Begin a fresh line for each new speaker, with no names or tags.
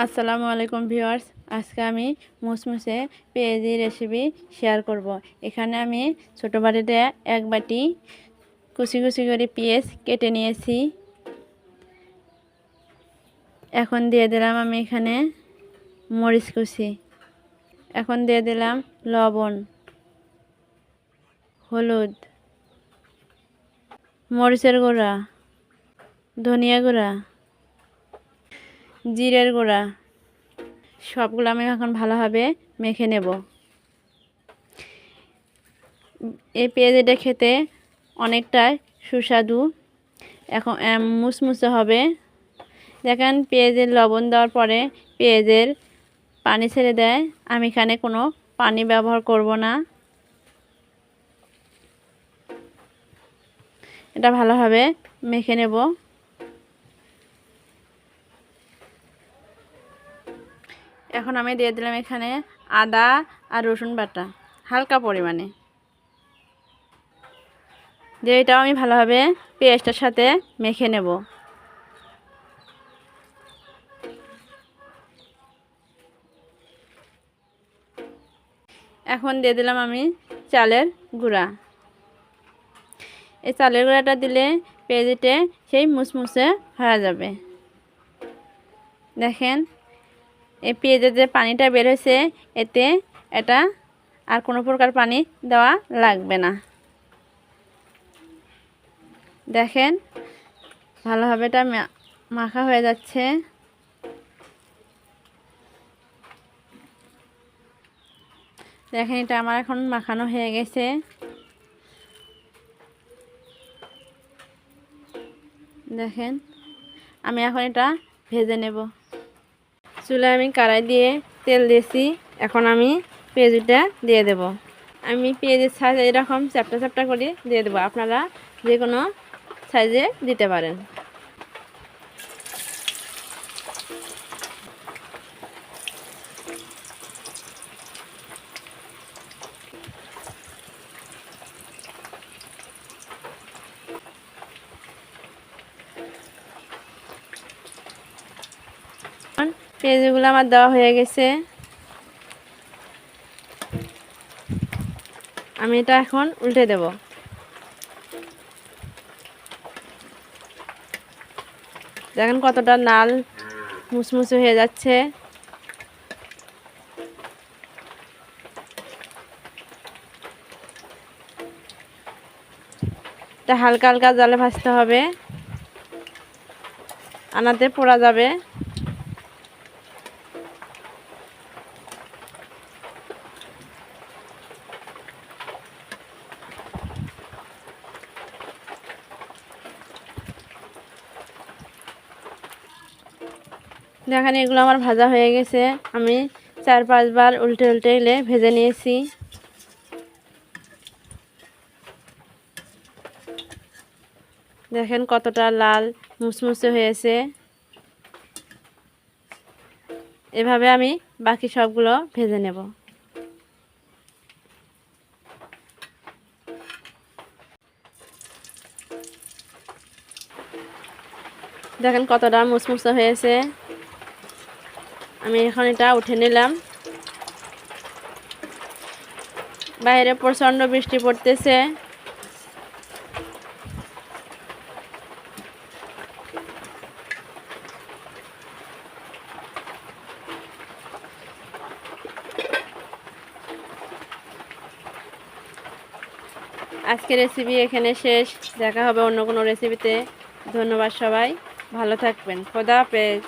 আসসালামু আলাইকুম ভিউয়ার্স। আজকে আমি মুসমুসে পেঁয়াজি রেসিপি শেয়ার করব। এখানে আমি ছোট বাটিতে এক বাটি কুচি কুচি করে পেঁয়াজ কেটে নিয়েছি। এখন দিয়ে দিলাম আমি এখানে মরিচ কুচি। এখন দিয়ে দিলাম লবণ, হলুদ, মরিচের গুঁড়া, ধনিয়া গুঁড়া, জিরের গুঁড়া। সবগুলো আমি এখন ভালোভাবে মেখে নেব। এই পেঁয়াজিটা খেতে অনেকটাই সুস্বাদু, এখন মুসমুসে হবে। দেখেন পেঁয়াজের লবণ দেওয়ার পরে পেঁয়াজের পানি ছেড়ে দেয়। আমি এখানে কোনো পানি ব্যবহার করব না। এটা ভালোভাবে মেখে নেব। এখন আমি দিয়ে দিলাম এখানে আদা আর রসুন বাটা হালকা পরিমাণে দিয়ে এটাও আমি ভালোভাবে পেঁয়াজটার সাথে মেখে নেব। এখন দিয়ে দিলাম আমি চালের গুঁড়া। এই চালের গুঁড়াটা দিলে পেঁয়াজিতে সেই মুসমুসে হয়ে যাবে। দেখেন এই পেঁয়াজের যে পানিটা বের হয়েছে, এতে এটা আর কোনো প্রকার পানি দেওয়া লাগবে না। দেখেন ভালোভাবে এটা মাখা হয়ে যাচ্ছে। দেখেন এটা আমার এখন মাখানো হয়ে গেছে। দেখেন আমি এখন এটা ভেজে নেব। চুলায় আমি কড়াই দিয়ে তেল দিয়েছি। এখন আমি পেঁয়াজটা দিয়ে দেব। আমি পেঁয়াজের সাইজ এরকম চ্যাপটা চ্যাপটা করে দিয়ে দেবো। আপনারা যে কোনো সাইজে দিতে পারেন। পেঁয়াজগুলো আমার দেওয়া হয়ে গেছে। আমি এটা এখন উল্টে দেব। দেখেন কতটা লাল মুসমুসে হয়ে যাচ্ছে। এটা হালকা হালকা জালে ভাজতে হবে, আনাতে পোড়া যাবে। দেখেন এগুলো আমার ভাজা হয়ে গেছে। আমি 4-5 বার উল্টে উল্টে এলে ভেজে নিয়েছি। দেখেন কতটা লাল মুসমুসে হয়েছে। এভাবে আমি বাকি সবগুলো ভেজে নেব। দেখেন কতটা মুসমুসে হয়েছে। আমি এখন এটা উঠে নিলাম। বাইরে প্রচণ্ড বৃষ্টি পড়তেছে। আজকের রেসিপি এখানে শেষ। দেখা হবে অন্য কোনো রেসিপিতে। ধন্যবাদ সবাই, ভালো থাকবেন। খোদা হাফেজ।